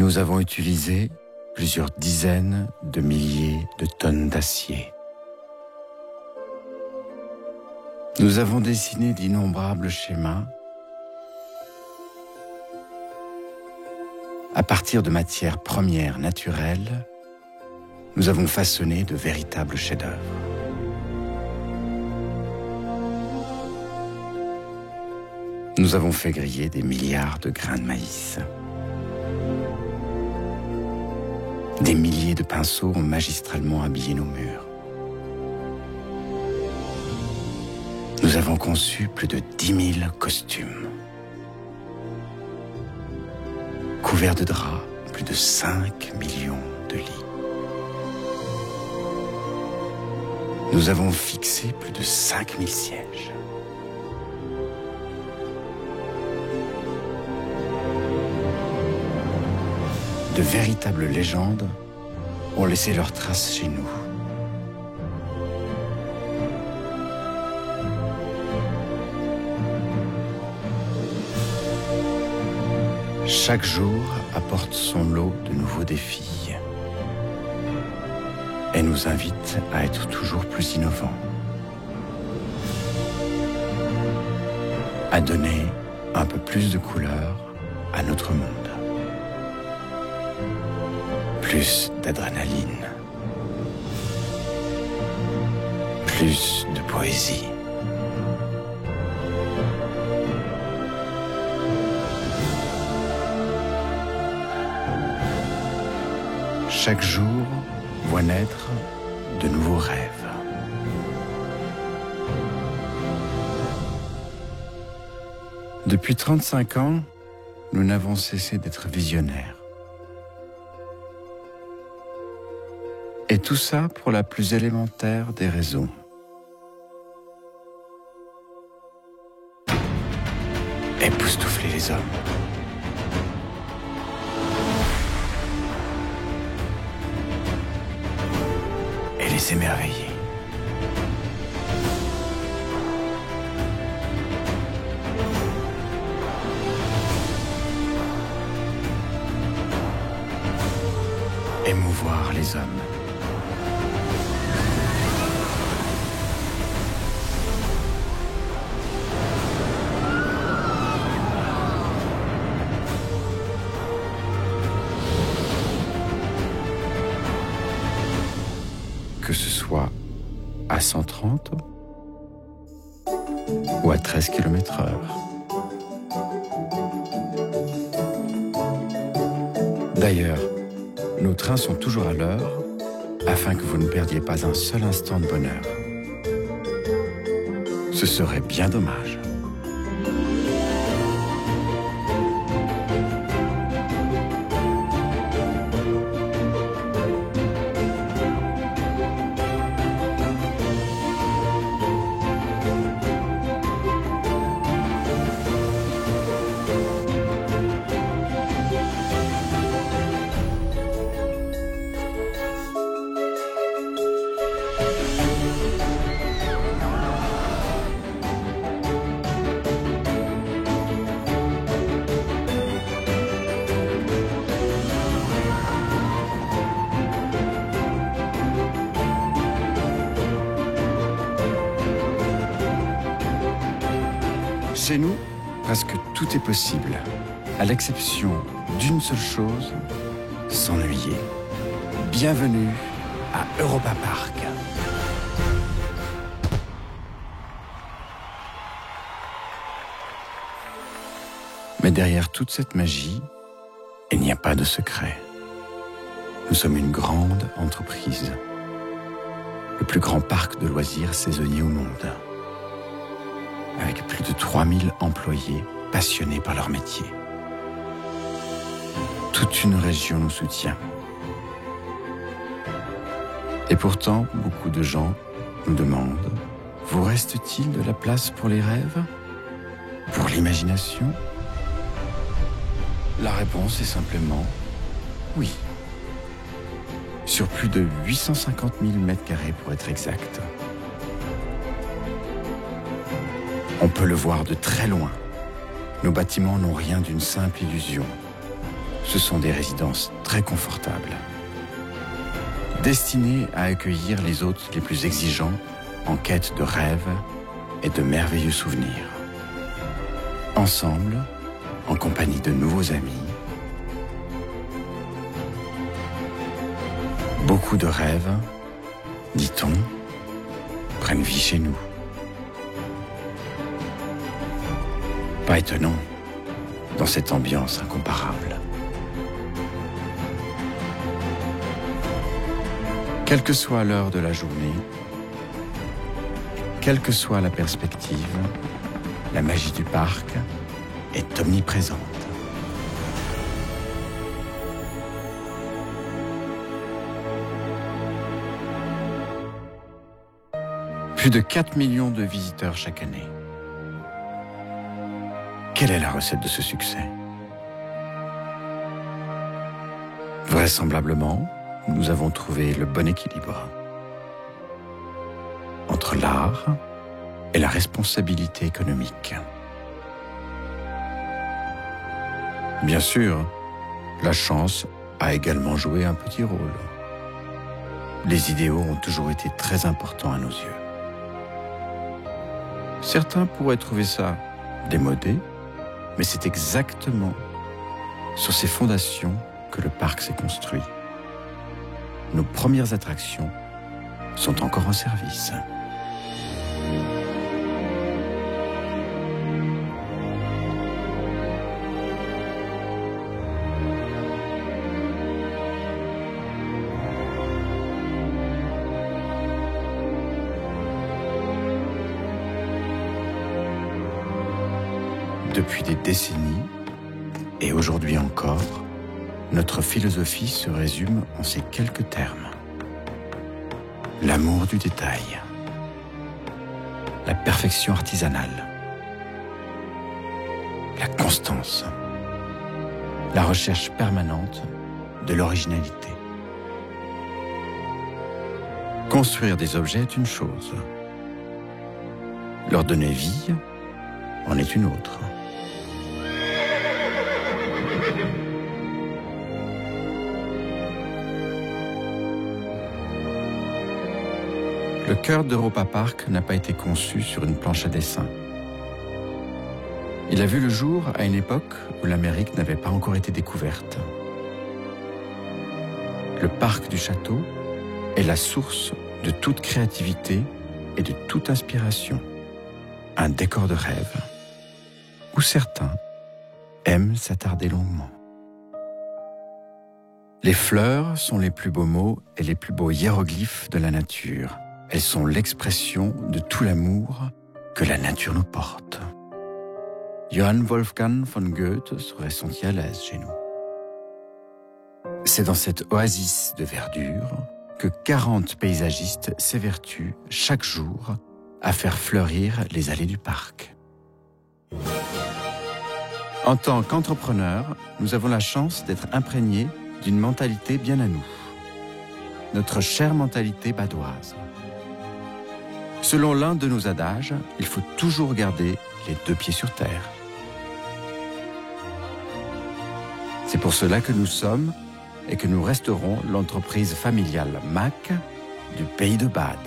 Nous avons utilisé plusieurs dizaines de milliers de tonnes d'acier. Nous avons dessiné d'innombrables schémas à partir de matières premières naturelles. Nous avons façonné de véritables chefs-d'œuvre. Nous avons fait griller des milliards de grains de maïs. Des milliers de pinceaux ont magistralement habillé nos murs. Nous avons conçu plus de 10 000 costumes. Couverts de draps, plus de 5 millions de lits. Nous avons fixé plus de 5000 sièges. De véritables légendes ont laissé leurs traces chez nous. Chaque jour apporte son lot de nouveaux défis et nous invite à être toujours plus innovants, à donner un peu plus de couleur à notre monde. Plus d'adrénaline, plus de poésie. Chaque jour voit naître de nouveaux rêves. Depuis 35 ans, nous n'avons cessé d'être visionnaires. Et tout ça pour la plus élémentaire des raisons. Époustoufler les hommes. Et les émerveiller. Émouvoir les hommes. Que ce soit à 130 ou à 13 km/h. D'ailleurs, nos trains sont toujours à l'heure afin que vous ne perdiez pas un seul instant de bonheur. Ce serait bien dommage. Chez nous, presque tout est possible, à l'exception d'une seule chose, s'ennuyer. Bienvenue à Europa Park. Mais derrière toute cette magie, il n'y a pas de secret. Nous sommes une grande entreprise, le plus grand parc de loisirs saisonniers au monde, avec plus de 3000 employés passionnés par leur métier. Toute une région nous soutient. Et pourtant, beaucoup de gens nous demandent, vous reste-t-il de la place pour les rêves? Pour l'imagination? La réponse est simplement oui. Sur plus de 850 000 m² pour être exact. On peut le voir de très loin. Nos bâtiments n'ont rien d'une simple illusion. Ce sont des résidences très confortables, destinées à accueillir les hôtes les plus exigeants en quête de rêves et de merveilleux souvenirs. Ensemble, en compagnie de nouveaux amis, beaucoup de rêves, dit-on, prennent vie chez nous. Pas étonnant dans cette ambiance incomparable. Quelle que soit l'heure de la journée, quelle que soit la perspective, la magie du parc est omniprésente. Plus de 4 millions de visiteurs chaque année. Quelle est la recette de ce succès? Vraisemblablement, nous avons trouvé le bon équilibre entre l'art et la responsabilité économique. Bien sûr, la chance a également joué un petit rôle. Les idéaux ont toujours été très importants à nos yeux. Certains pourraient trouver ça démodé, mais c'est exactement sur ces fondations que le parc s'est construit. Nos premières attractions sont encore en service. Depuis des décennies, et aujourd'hui encore, notre philosophie se résume en ces quelques termes. L'amour du détail, la perfection artisanale, la constance, la recherche permanente de l'originalité. Construire des objets est une chose, leur donner vie en est une autre. Le cœur d'Europa Park n'a pas été conçu sur une planche à dessin. Il a vu le jour à une époque où l'Amérique n'avait pas encore été découverte. Le parc du château est la source de toute créativité et de toute inspiration. Un décor de rêve où certains aiment s'attarder longuement. Les fleurs sont les plus beaux mots et les plus beaux hiéroglyphes de la nature. Elles sont l'expression de tout l'amour que la nature nous porte. Johann Wolfgang von Goethe serait senti à l'aise chez nous. C'est dans cette oasis de verdure que 40 paysagistes s'évertuent chaque jour à faire fleurir les allées du parc. En tant qu'entrepreneurs, nous avons la chance d'être imprégnés d'une mentalité bien à nous. Notre chère mentalité badoise. Selon l'un de nos adages, il faut toujours garder les 2 pieds sur terre. C'est pour cela que nous sommes et que nous resterons l'entreprise familiale Mack du pays de Bade.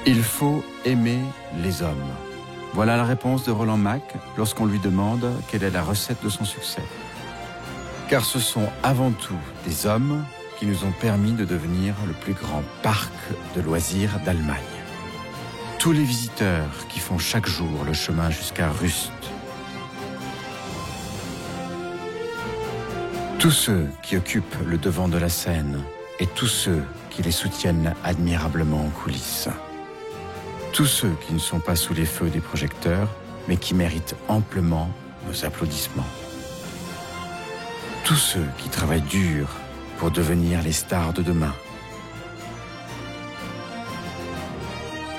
Il faut aimer les hommes. Voilà la réponse de Roland Mack lorsqu'on lui demande quelle est la recette de son succès. Car ce sont avant tout des hommes qui nous ont permis de devenir le plus grand parc de loisirs d'Allemagne. Tous les visiteurs qui font chaque jour le chemin jusqu'à Rust, tous ceux qui occupent le devant de la scène et tous ceux qui les soutiennent admirablement en coulisses, tous ceux qui ne sont pas sous les feux des projecteurs mais qui méritent amplement nos applaudissements, tous ceux qui travaillent dur pour devenir les stars de demain.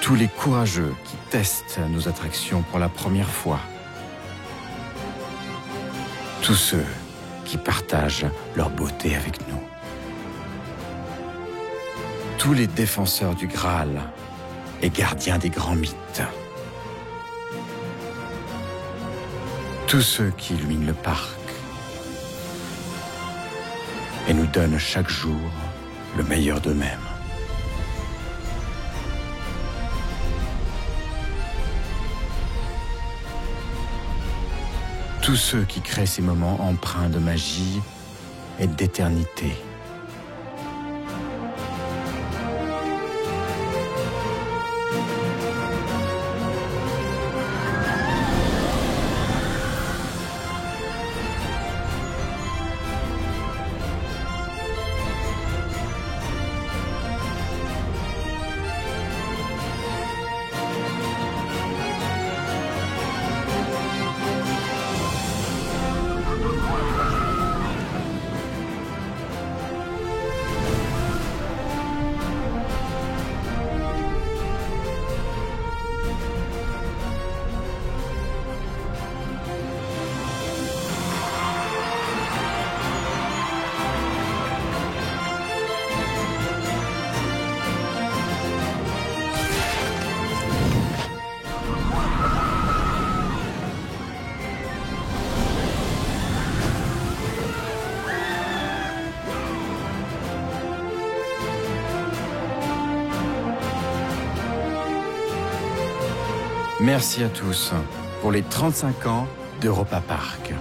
Tous les courageux qui testent nos attractions pour la première fois. Tous ceux qui partagent leur beauté avec nous. Tous les défenseurs du Graal et gardiens des grands mythes. tous ceux qui illuminent le parc et nous donnent chaque jour le meilleur d'eux-mêmes. Tous ceux qui créent ces moments empreints de magie et d'éternité. Merci à tous pour les 35 ans d'Europa Park.